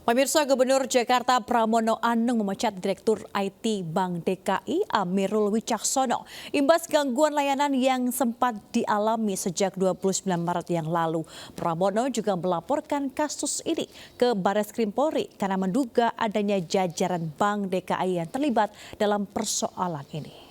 Pemirsa, Gubernur Jakarta Pramono Anung memecat Direktur IT Bank DKI Amirul Wicaksono imbas gangguan layanan yang sempat dialami sejak 29 Maret yang lalu. Pramono juga melaporkan kasus ini ke Barreskrim Polri karena menduga adanya jajaran Bank DKI yang terlibat dalam persoalan ini.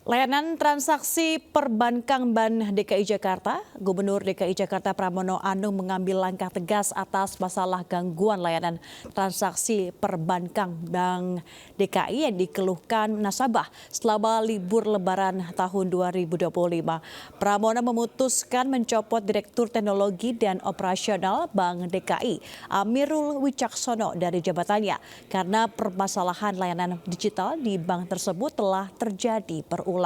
Layanan transaksi perbankan Bank DKI Jakarta, Gubernur DKI Jakarta Pramono Anung mengambil langkah tegas atas masalah gangguan layanan transaksi perbankan Bank DKI yang dikeluhkan nasabah selama libur Lebaran tahun 2025. Pramono memutuskan mencopot Direktur Teknologi dan Operasional Bank DKI Amirul Wicaksono dari jabatannya karena permasalahan layanan digital di bank tersebut telah terjadi berulang.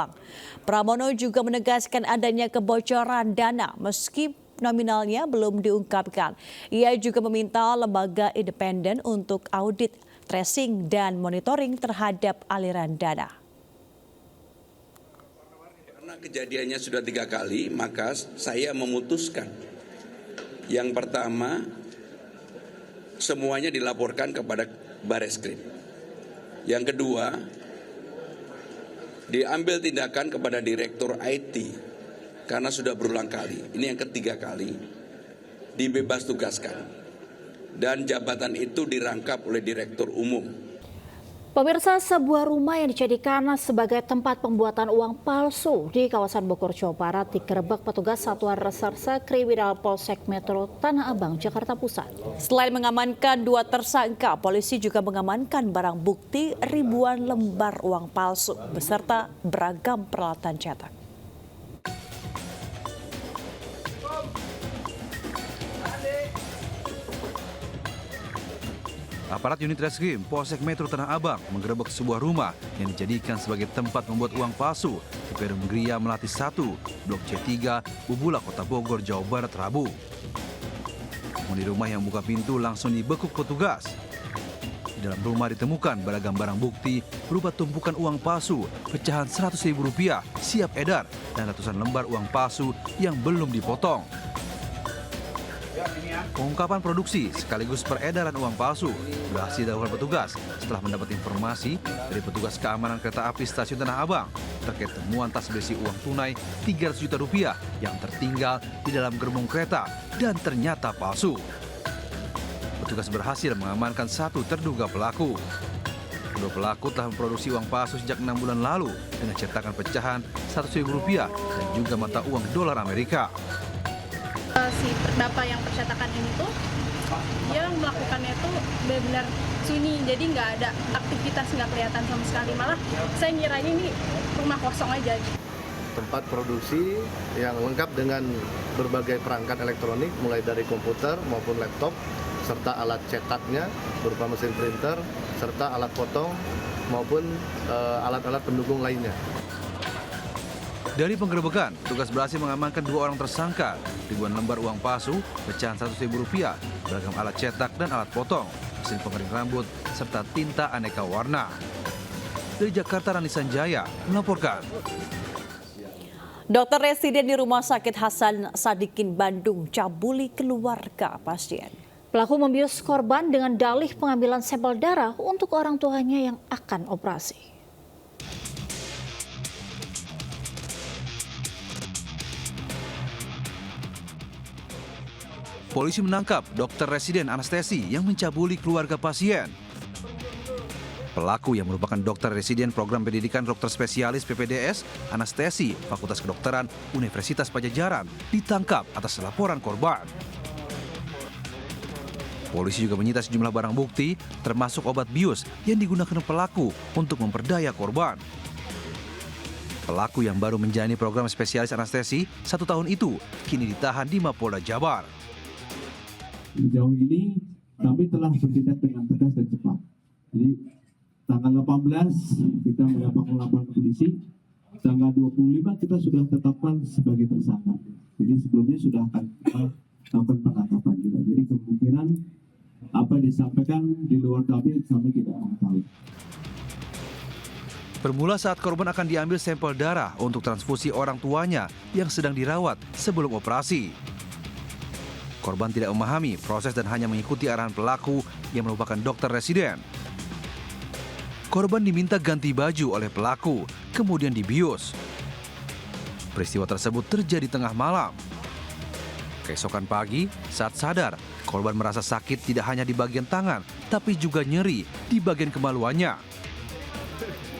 Pramono juga menegaskan adanya kebocoran dana meski nominalnya belum diungkapkan. Ia juga meminta lembaga independen untuk audit, tracing, dan monitoring terhadap aliran dana. Karena kejadiannya sudah 3 kali, maka saya memutuskan. Yang pertama, semuanya dilaporkan kepada Barreskrim. Yang kedua, diambil tindakan kepada Direktur IT karena sudah berulang kali. Ini yang ketiga kali dibebas tugaskan dan jabatan itu dirangkap oleh Direktur Umum. Pemirsa, sebuah rumah yang dijadikan sebagai tempat pembuatan uang palsu di kawasan Bogor, Jawa Barat digerebek petugas Satuan Reserse Kriminal Polsek Metro Tanah Abang, Jakarta Pusat. Selain mengamankan 2 tersangka, polisi juga mengamankan barang bukti ribuan lembar uang palsu beserta beragam peralatan cetak. Aparat unit reskrim Polsek Metro Tanah Abang menggerebek sebuah rumah yang dijadikan sebagai tempat membuat uang palsu di Perum Gria Melati 1, Blok C3, Bubula, Kota Bogor, Jawa Barat, Rabu. Penghuni rumah yang buka pintu langsung dibekuk petugas. Di dalam rumah ditemukan beragam barang bukti berupa tumpukan uang palsu, pecahan Rp100.000 siap edar, dan ratusan lembar uang palsu yang belum dipotong. Pengungkapan produksi sekaligus peredaran uang palsu berhasil dilakukan petugas setelah mendapat informasi dari petugas keamanan kereta api stasiun Tanah Abang terkait temuan tas berisi uang tunai Rp300 juta yang tertinggal di dalam gerbong kereta dan ternyata palsu. Petugas berhasil mengamankan 1 terduga pelaku. Kedua pelaku telah memproduksi uang palsu sejak 6 bulan lalu dengan cetakan pecahan Rp100.000 dan juga mata uang dolar Amerika. Si bapak yang percetakan ini tuh dia melakukannya tuh benar-benar sunyi, jadi nggak ada aktivitas, nggak kelihatan sama sekali, malah saya ngiranya ini rumah kosong aja. Tempat produksi yang lengkap dengan berbagai perangkat elektronik mulai dari komputer maupun laptop serta alat cetaknya berupa mesin printer serta alat potong maupun alat-alat pendukung lainnya. Dari penggerebekan, petugas berhasil mengamankan 2 orang tersangka, ribuan lembar uang palsu, pecahan Rp100.000, beragam alat cetak dan alat potong, mesin pengering rambut, serta tinta aneka warna. Dari Jakarta, Rani Sanjaya melaporkan. Dokter residen di Rumah Sakit Hasan Sadikin Bandung cabuli keluarga pasien. Pelaku membius korban dengan dalih pengambilan sampel darah untuk orang tuanya yang akan operasi. Polisi menangkap dokter residen anestesi yang mencabuli keluarga pasien. Pelaku yang merupakan dokter residen program pendidikan dokter spesialis PPDS anestesi Fakultas Kedokteran Universitas Padjadjaran ditangkap atas laporan korban. Polisi juga menyita sejumlah barang bukti termasuk obat bius yang digunakan pelaku untuk memperdaya korban. Pelaku yang baru menjalani program spesialis anestesi 1 tahun itu kini ditahan di Mapolda Jabar. Sejauh ini kami telah bertindak dengan tegas dan cepat. Jadi tanggal 18 kita mendapatkan laporan polisi tanggal 25 kita sudah tetapkan sebagai tersangka. Jadi sebelumnya sudah akan kita lakukan penangkapan juga. Jadi kemungkinan apa yang disampaikan di luar kami tidak mengetahui. Bermula saat korban akan diambil sampel darah untuk transfusi orang tuanya yang sedang dirawat sebelum operasi. Korban tidak memahami proses dan hanya mengikuti arahan pelaku yang merupakan dokter residen. Korban diminta ganti baju oleh pelaku, kemudian dibius. Peristiwa tersebut terjadi tengah malam. Keesokan pagi, saat sadar, korban merasa sakit tidak hanya di bagian tangan, tapi juga nyeri di bagian kemaluannya.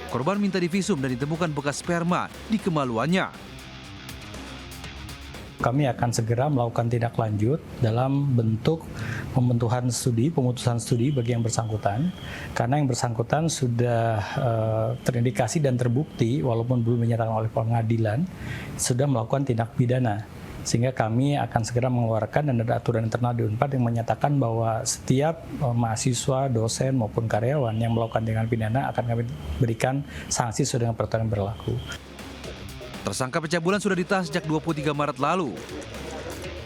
Korban minta divisum dan ditemukan bekas sperma di kemaluannya. Kami akan segera melakukan tindak lanjut dalam bentuk pemutusan studi bagi yang bersangkutan, karena yang bersangkutan sudah terindikasi dan terbukti, walaupun belum dinyatakan oleh pengadilan, sudah melakukan tindak pidana. Sehingga kami akan segera mengeluarkan dan ada aturan internal di Unpad yang menyatakan bahwa setiap mahasiswa, dosen maupun karyawan yang melakukan tindak pidana akan kami berikan sanksi sesuai dengan peraturan yang berlaku. Tersangka pencabulan sudah ditahan sejak 23 Maret lalu.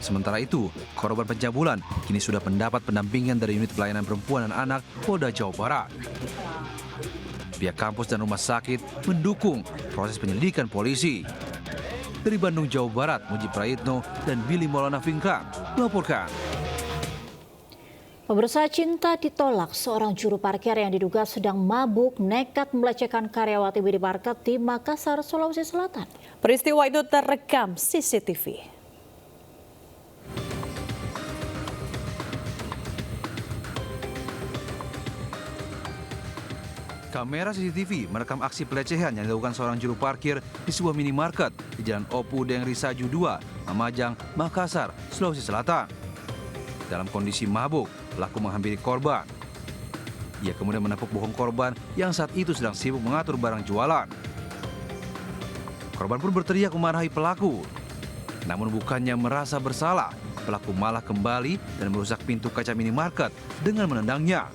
Sementara itu, korban pencabulan kini sudah mendapat pendampingan dari Unit Pelayanan Perempuan dan Anak Polda Jawa Barat. Pihak kampus dan rumah sakit mendukung proses penyelidikan polisi. Dari Bandung, Jawa Barat, Mujib Prayitno dan Billy Maulana Fikram melaporkan. Pemirsa, cinta ditolak. Seorang juru parkir yang diduga sedang mabuk nekat melecehkan karyawati minimarket di Makassar, Sulawesi Selatan. Peristiwa itu terekam CCTV. Kamera CCTV merekam aksi pelecehan yang dilakukan seorang juru parkir di sebuah minimarket di Jalan Opu Deng Risaju 2, Mamajang, Makassar, Sulawesi Selatan. Dalam kondisi mabuk, pelaku menghampiri korban. Ia kemudian menepuk bohong korban yang saat itu sedang sibuk mengatur barang jualan. Korban pun berteriak memarahi pelaku. Namun bukannya merasa bersalah, pelaku malah kembali dan merusak pintu kaca minimarket dengan menendangnya.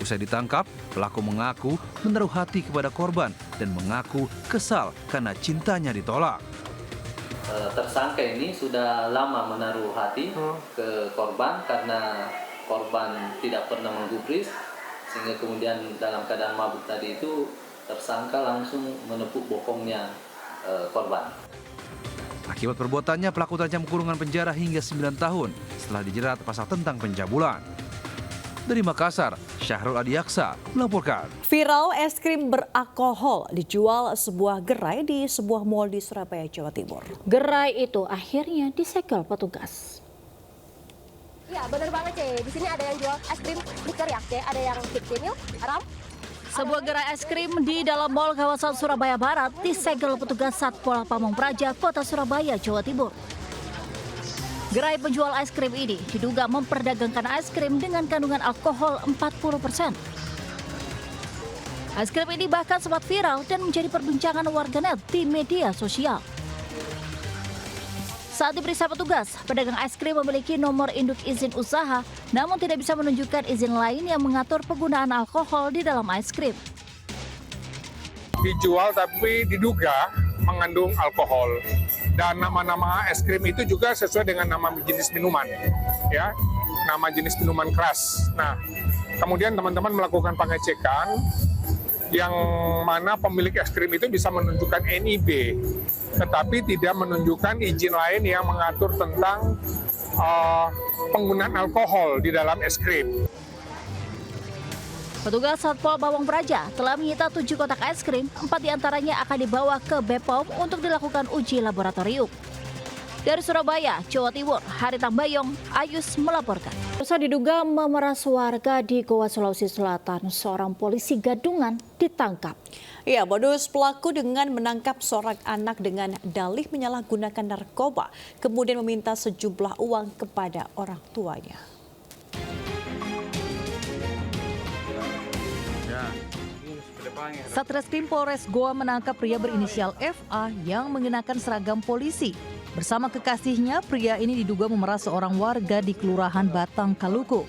Usai ditangkap, pelaku mengaku menaruh hati kepada korban dan mengaku kesal karena cintanya ditolak. Tersangka ini sudah lama menaruh hati ke korban karena korban tidak pernah menggubris, sehingga kemudian dalam keadaan mabuk tadi itu tersangka langsung menepuk bokongnya korban. Akibat perbuatannya, pelaku terancam kurungan penjara hingga 9 tahun setelah dijerat pasal tentang pencabulan. Dari Makassar, Syahrul Adiaksa melaporkan. Viral es krim beralkohol dijual sebuah gerai di sebuah mal di Surabaya, Jawa Timur. Gerai itu akhirnya disegel petugas. Ya, benar banget, Ce. Di sini ada yang jual es krim liker ya, Ce. Ada yang kikil, ram. Sebuah gerai es krim di dalam mal kawasan Surabaya Barat disegel petugas Satpol Pamong Praja, Kota Surabaya, Jawa Timur. Gerai penjual es krim ini diduga memperdagangkan es krim dengan kandungan alkohol 40%. Es krim ini bahkan sempat viral dan menjadi perbincangan warganet di media sosial. Saat diperiksa petugas, pedagang es krim memiliki nomor induk izin usaha, namun tidak bisa menunjukkan izin lain yang mengatur penggunaan alkohol di dalam es krim. Dijual tapi diduga mengandung alkohol. Dan nama-nama es krim itu juga sesuai dengan nama jenis minuman, ya, nama jenis minuman keras. Nah, kemudian teman-teman melakukan pengecekan, yang mana pemilik es krim itu bisa menunjukkan NIB, tetapi tidak menunjukkan izin lain yang mengatur tentang penggunaan alkohol di dalam es krim. Petugas Satpol Pamong Praja telah menyita 7 kotak es krim, 4 diantaranya akan dibawa ke BPOM untuk dilakukan uji laboratorium. Dari Surabaya, Jawa Timur, Hari Tambayong, Ayus melaporkan. Pemirsa, diduga memeras warga di Goa, Sulawesi Selatan, seorang polisi gadungan ditangkap. Ya, modus pelaku dengan menangkap seorang anak dengan dalih menyalahgunakan narkoba, kemudian meminta sejumlah uang kepada orang tuanya. Satreskrim Polres Goa menangkap pria berinisial FA yang mengenakan seragam polisi. Bersama kekasihnya, pria ini diduga memeras seorang warga di Kelurahan Batang, Kaluku.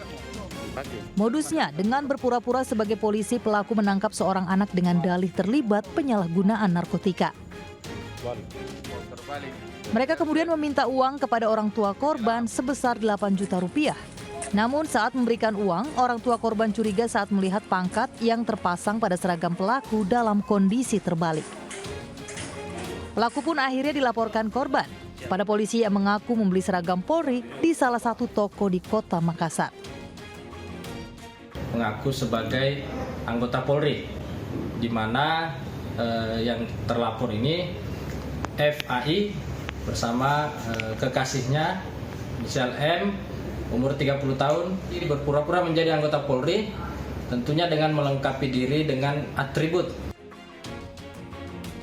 Modusnya, dengan berpura-pura sebagai polisi, pelaku menangkap seorang anak dengan dalih terlibat penyalahgunaan narkotika. Mereka kemudian meminta uang kepada orang tua korban sebesar 8 juta rupiah. Namun saat memberikan uang, orang tua korban curiga saat melihat pangkat yang terpasang pada seragam pelaku dalam kondisi terbalik. Pelaku pun akhirnya dilaporkan korban pada polisi yang mengaku membeli seragam Polri di salah satu toko di Kota Makassar. Mengaku sebagai anggota Polri, di mana yang terlapor ini FAI bersama kekasihnya inisial M, umur 30 tahun, ini berpura-pura menjadi anggota Polri, tentunya dengan melengkapi diri dengan atribut.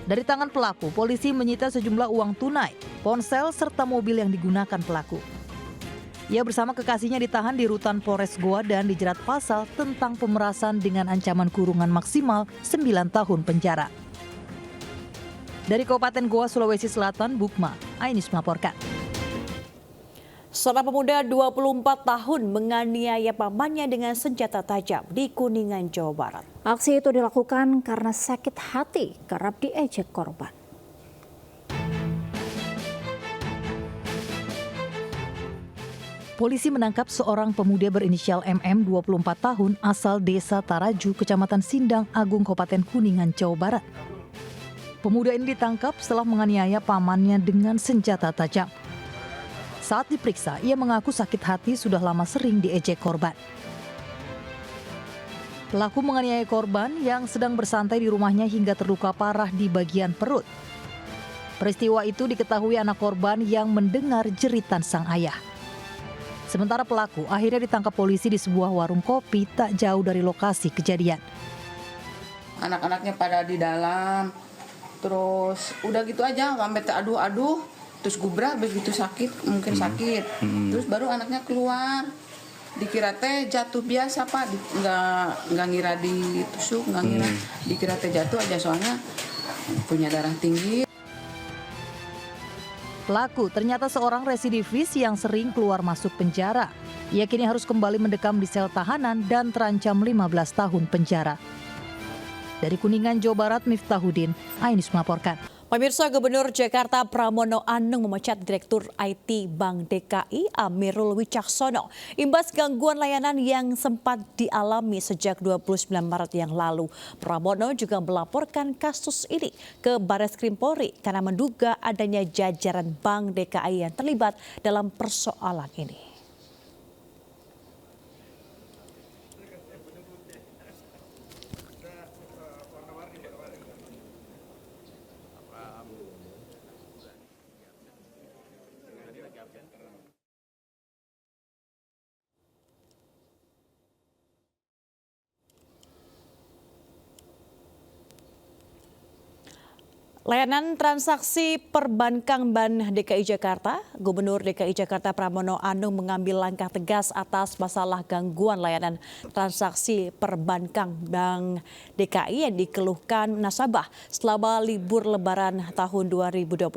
Dari tangan pelaku, polisi menyita sejumlah uang tunai, ponsel, serta mobil yang digunakan pelaku. Ia bersama kekasihnya ditahan di Rutan Polres Goa dan dijerat pasal tentang pemerasan dengan ancaman kurungan maksimal 9 tahun penjara. Dari Kabupaten Goa, Sulawesi Selatan, Bukma, Ainis melaporkan. Seorang pemuda 24 tahun menganiaya pamannya dengan senjata tajam di Kuningan, Jawa Barat. Aksi itu dilakukan karena sakit hati kerap diejek korban. Polisi menangkap seorang pemuda berinisial MM 24 tahun asal Desa Taraju, Kecamatan Sindang Agung, Kabupaten Kuningan, Jawa Barat. Pemuda ini ditangkap setelah menganiaya pamannya dengan senjata tajam. Saat diperiksa, ia mengaku sakit hati sudah lama sering diejek korban. Pelaku menganiaya korban yang sedang bersantai di rumahnya hingga terluka parah di bagian perut. Peristiwa itu diketahui anak korban yang mendengar jeritan sang ayah. Sementara pelaku akhirnya ditangkap polisi di sebuah warung kopi tak jauh dari lokasi kejadian. Anak-anaknya pada di dalam, terus udah gitu aja sampai adu-adu, terus gubrak begitu sakit, mungkin sakit. Terus baru anaknya keluar, dikira teh jatuh biasa Pak, nggak ngira ditusuk, nggak ngira, dikira teh jatuh aja soalnya punya darah tinggi. Pelaku ternyata seorang residivis yang sering keluar masuk penjara. Ia kini harus kembali mendekam di sel tahanan dan terancam 15 tahun penjara. Dari Kuningan, Jawa Barat, Miftahudin, Ainis melaporkan. Pemirsa, Gubernur Jakarta Pramono Anung memecat Direktur IT Bank DKI Amirul Wicaksono imbas gangguan layanan yang sempat dialami sejak 29 Maret yang lalu. Pramono juga melaporkan kasus ini ke Barreskrim Polri karena menduga adanya jajaran Bank DKI yang terlibat dalam persoalan ini. Layanan transaksi perbankan Bank DKI Jakarta, Gubernur DKI Jakarta Pramono Anung mengambil langkah tegas atas masalah gangguan layanan transaksi perbankan Bank DKI yang dikeluhkan nasabah selama libur Lebaran tahun 2025.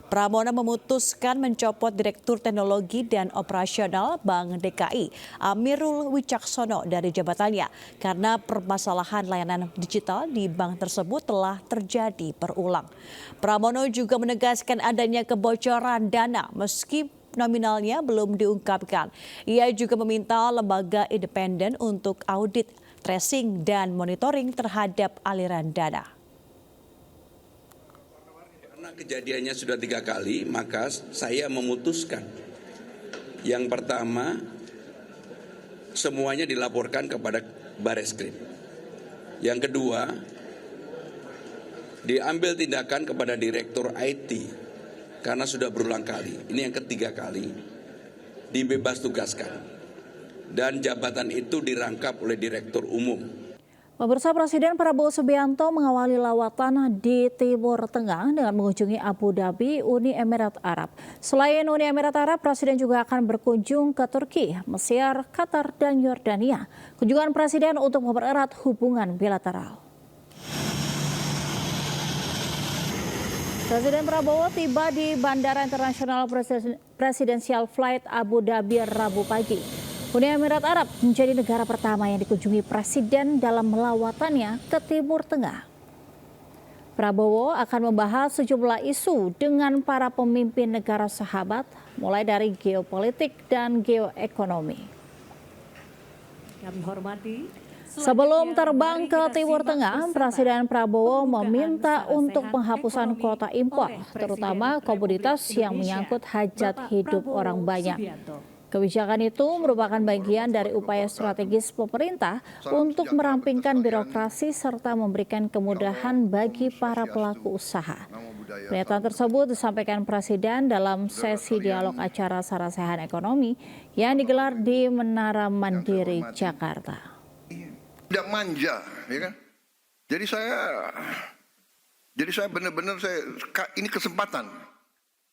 Pramono memutuskan mencopot Direktur Teknologi dan Operasional Bank DKI Amirul Wicaksono dari jabatannya karena permasalahan layanan digital di bank tersebut telah terjadi berulang. Pramono juga menegaskan adanya kebocoran dana meski nominalnya belum diungkapkan. Ia juga meminta lembaga independen untuk audit, tracing, dan monitoring terhadap aliran dana. Karena kejadiannya sudah 3 kali, maka saya memutuskan. Yang pertama, semuanya dilaporkan kepada Barreskrim. Yang kedua, diambil tindakan kepada Direktur IT karena sudah berulang kali. Ini yang ketiga kali dibebas tugaskan dan jabatan itu dirangkap oleh Direktur Umum. Pemirsa, Presiden Prabowo Subianto mengawali lawatan di Timur Tengah dengan mengunjungi Abu Dhabi, Uni Emirat Arab. Selain Uni Emirat Arab, Presiden juga akan berkunjung ke Turki, Mesir, Qatar, dan Yordania. Kunjungan Presiden untuk mempererat hubungan bilateral. Presiden Prabowo tiba di Bandara Internasional Presidential Flight Abu Dhabi Rabu pagi. Uni Emirat Arab menjadi negara pertama yang dikunjungi Presiden dalam lawatannya ke Timur Tengah. Prabowo akan membahas sejumlah isu dengan para pemimpin negara sahabat, mulai dari geopolitik dan geoekonomi. Kami hormati. Sebelum terbang ke Timur Tengah, Presiden Prabowo meminta untuk penghapusan kuota impor, terutama komoditas yang menyangkut hajat hidup orang banyak. Kebijakan itu merupakan bagian dari upaya strategis pemerintah untuk merampingkan birokrasi serta memberikan kemudahan bagi para pelaku usaha. Pernyataan tersebut disampaikan Presiden dalam sesi dialog acara Sarasehan Ekonomi yang digelar di Menara Mandiri, Jakarta. Tidak manja, ya kan? Jadi saya benar-benar ini kesempatan.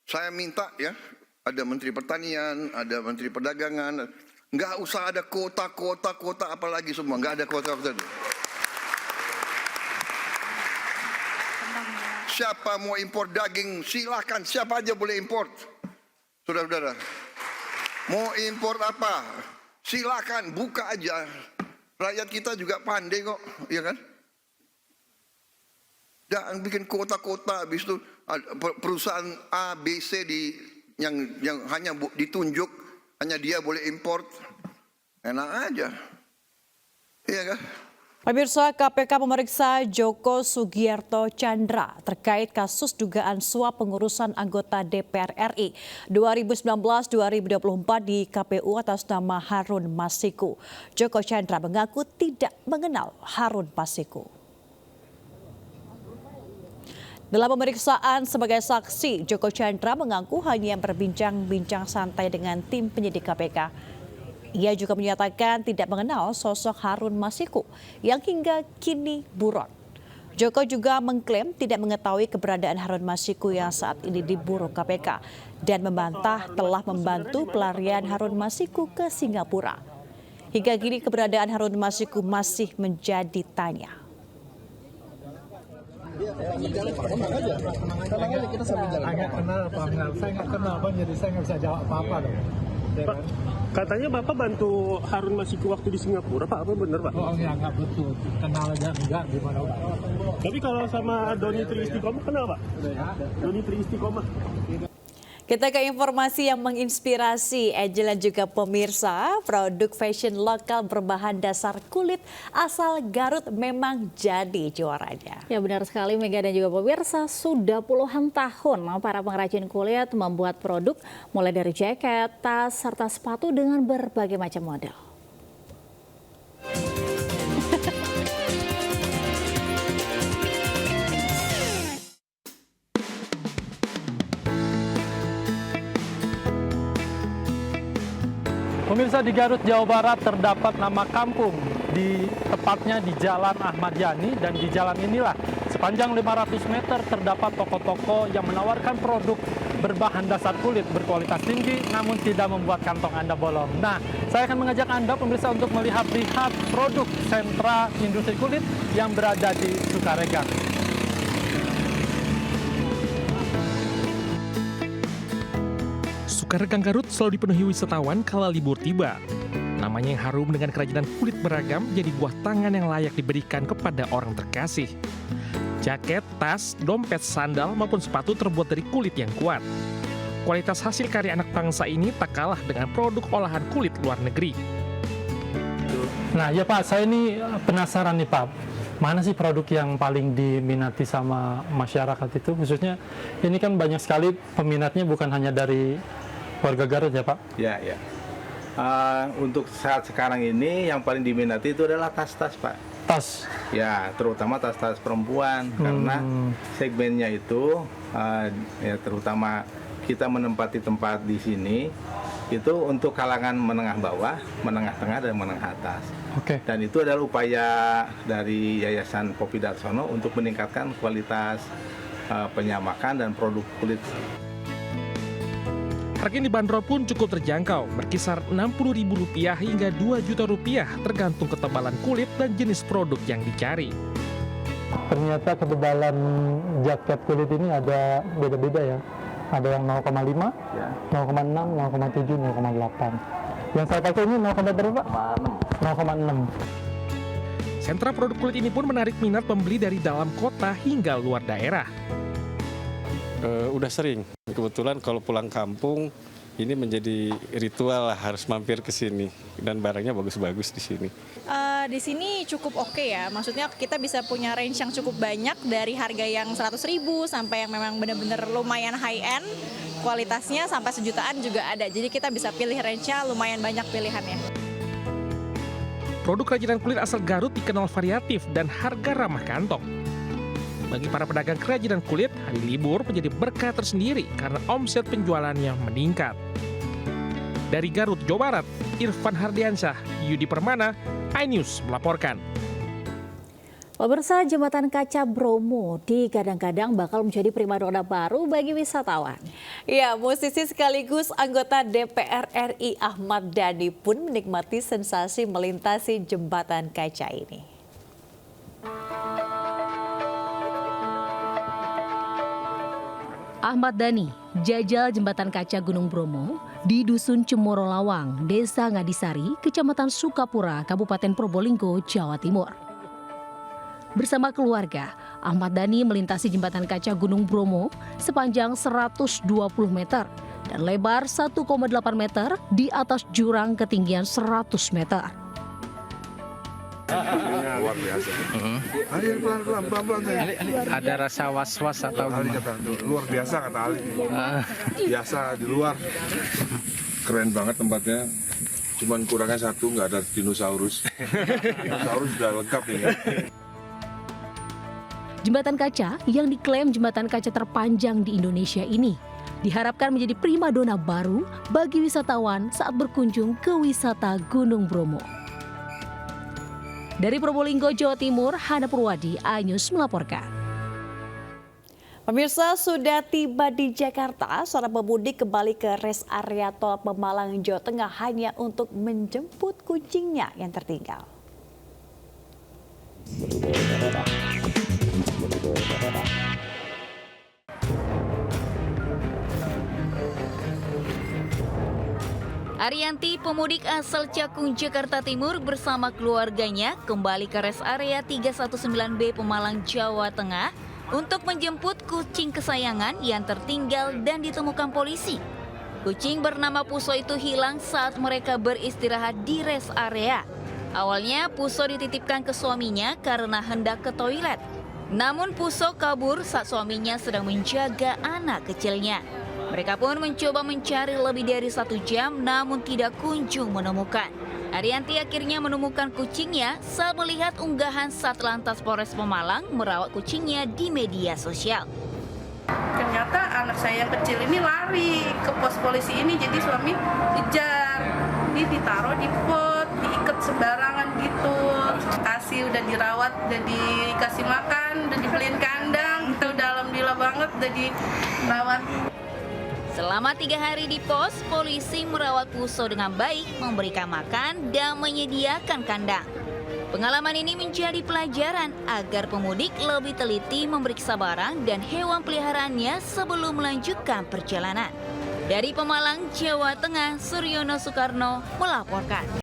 Saya minta ya. Ada Menteri Pertanian, ada Menteri Perdagangan, nggak usah ada kuota apalagi semua, nggak ada kuota. Siapa mau impor daging, silahkan, siapa aja boleh impor. Saudara-saudara, mau impor apa, silahkan, buka aja. Rakyat kita juga pandai kok, ya kan? Jangan bikin kota-kota, habis itu perusahaan A, B, C yang hanya ditunjuk, hanya dia boleh import. Enak aja. Iya kan? Pemirsa, KPK memeriksa Joko Sugiarto Tjandra terkait kasus dugaan suap pengurusan anggota DPR RI 2019-2024 di KPU atas nama Harun Masiku. Joko Tjandra mengaku tidak mengenal Harun Masiku. Dalam pemeriksaan sebagai saksi, Joko Tjandra mengaku hanya berbincang-bincang santai dengan tim penyidik KPK. Ia juga menyatakan tidak mengenal sosok Harun Masiku yang hingga kini buron. Joko juga mengklaim tidak mengetahui keberadaan Harun Masiku yang saat ini diburu KPK dan membantah telah membantu pelarian Harun Masiku ke Singapura. Hingga kini keberadaan Harun Masiku masih menjadi tanya. Agak kenal Pak Amir, saya nggak kenal Pak, jadi saya nggak bisa jawab apa-apa dong. Pak, katanya Bapak bantu Harun Masiku waktu di Singapura, Pak, apa benar Pak? Oh nggak betul, kenal aja enggak gimana Pak. Tapi kalau sama Doni Tri Istiqomah kenal Pak? Doni Tri Istiqomah. Kita ke informasi yang menginspirasi Angel dan juga pemirsa. Produk fashion lokal berbahan dasar kulit asal Garut memang jadi juaranya. Ya benar sekali Mega dan juga pemirsa, sudah puluhan tahun para pengrajin kulit membuat produk mulai dari jaket, tas, serta sepatu dengan berbagai macam model. Pemirsa, di Garut, Jawa Barat terdapat nama kampung, tepatnya di Jalan Ahmad Yani, dan di jalan inilah sepanjang 500 meter terdapat toko-toko yang menawarkan produk berbahan dasar kulit berkualitas tinggi namun tidak membuat kantong Anda bolong. Nah, saya akan mengajak Anda pemirsa untuk melihat-lihat produk sentra industri kulit yang berada di Sukaregang. Sukaregang Garut selalu dipenuhi wisatawan kala libur tiba. Namanya yang harum dengan kerajinan kulit beragam jadi buah tangan yang layak diberikan kepada orang terkasih. Jaket, tas, dompet, sandal maupun sepatu terbuat dari kulit yang kuat. Kualitas hasil karya anak bangsa ini tak kalah dengan produk olahan kulit luar negeri. Nah ya Pak, saya ini penasaran nih Pak. Mana sih produk yang paling diminati sama masyarakat itu? Khususnya ini kan banyak sekali peminatnya bukan hanya dari warga Garut ya Pak? Ya. Untuk saat sekarang ini yang paling diminati itu adalah tas-tas Pak. Tas? Ya, terutama tas-tas perempuan. Karena segmennya itu ya, terutama kita menempati tempat di sini itu untuk kalangan menengah bawah, menengah tengah, dan menengah atas. Oke. Dan itu adalah upaya dari Yayasan Poppy Darsono untuk meningkatkan kualitas penyamakan dan produk kulit. Harga yang dibanderol pun cukup terjangkau, berkisar Rp60.000 hingga Rp2.000.000 tergantung ketebalan kulit dan jenis produk yang dicari. Ternyata ketebalan jaket kulit ini ada beda-beda ya. Ada yang 0,5, 0,6, 0,7, 0,8. Yang saya pakai ini 0,6 berapa? 0,6. Sentra produk kulit ini pun menarik minat pembeli dari dalam kota hingga luar daerah. Udah sering. Kebetulan kalau pulang kampung ini menjadi ritual lah, harus mampir ke sini dan barangnya bagus-bagus di sini. Di sini cukup oke ya, maksudnya kita bisa punya range yang cukup banyak dari harga yang 100.000 sampai yang memang benar-benar lumayan high end, kualitasnya sampai 1 jutaan juga ada. Jadi kita bisa pilih range-nya lumayan banyak pilihannya. Produk kerajinan kulit asal Garut dikenal variatif dan harga ramah kantong. Bagi para pedagang kerajinan kulit, hari libur menjadi berkah tersendiri karena omset penjualannya meningkat. Dari Garut, Jawa Barat, Irfan Hardiansyah, Yudi Permana, iNews melaporkan. Pemirsa, jembatan kaca Bromo digadang-gadang bakal menjadi primadona baru bagi wisatawan. Ya, musisi sekaligus anggota DPR RI Ahmad Dhani pun menikmati sensasi melintasi jembatan kaca ini. Ahmad Dhani jajal jembatan kaca Gunung Bromo di Dusun Cemoro Lawang, Desa Ngadisari, Kecamatan Sukapura, Kabupaten Probolinggo, Jawa Timur. Bersama keluarga, Ahmad Dhani melintasi jembatan kaca Gunung Bromo sepanjang 120 meter dan lebar 1,8 meter di atas jurang ketinggian 100 meter. Luar biasa. Pelan-pelan. Ada rasa was-was atau luar biasa kata Ali. Biasa di luar. Keren banget tempatnya. Cuman kurangnya satu, nggak ada dinosaurus. Dinosaurus sudah lengkap nih ya. Jembatan kaca yang diklaim jembatan kaca terpanjang di Indonesia ini diharapkan menjadi primadona baru bagi wisatawan saat berkunjung ke wisata Gunung Bromo. Dari Probolinggo, Jawa Timur, Hana Purwadi, iNews melaporkan. Pemirsa, sudah tiba di Jakarta, seorang pemudik kembali ke rest area tol Pemalang, Jawa Tengah hanya untuk menjemput kucingnya yang tertinggal. Arianti, pemudik asal Cakung, Jakarta Timur bersama keluarganya kembali ke rest area 319B Pemalang, Jawa Tengah untuk menjemput kucing kesayangan yang tertinggal dan ditemukan polisi. Kucing bernama Puso itu hilang saat mereka beristirahat di rest area. Awalnya Puso dititipkan ke suaminya karena hendak ke toilet. Namun Puso kabur saat suaminya sedang menjaga anak kecilnya. Mereka pun mencoba mencari lebih dari 1 jam namun tidak kunjung menemukan. Arianti akhirnya menemukan kucingnya saat melihat unggahan Satlantas Polres Pemalang merawat kucingnya di media sosial. Ternyata anak saya yang kecil ini lari ke pos polisi ini, jadi suami kejar. Ini ditaruh di pot, diikat sembarangan gitu. Udah dirawat, udah dikasih makan, udah dibeliin kandang. Kita udah alhamdulillah banget udah dirawat. Selama 3 hari di pos, polisi merawat Puso dengan baik, memberikan makan dan menyediakan kandang. Pengalaman ini menjadi pelajaran agar pemudik lebih teliti memeriksa barang dan hewan peliharaannya sebelum melanjutkan perjalanan. Dari Pemalang, Jawa Tengah, Suryono Soekarno melaporkan.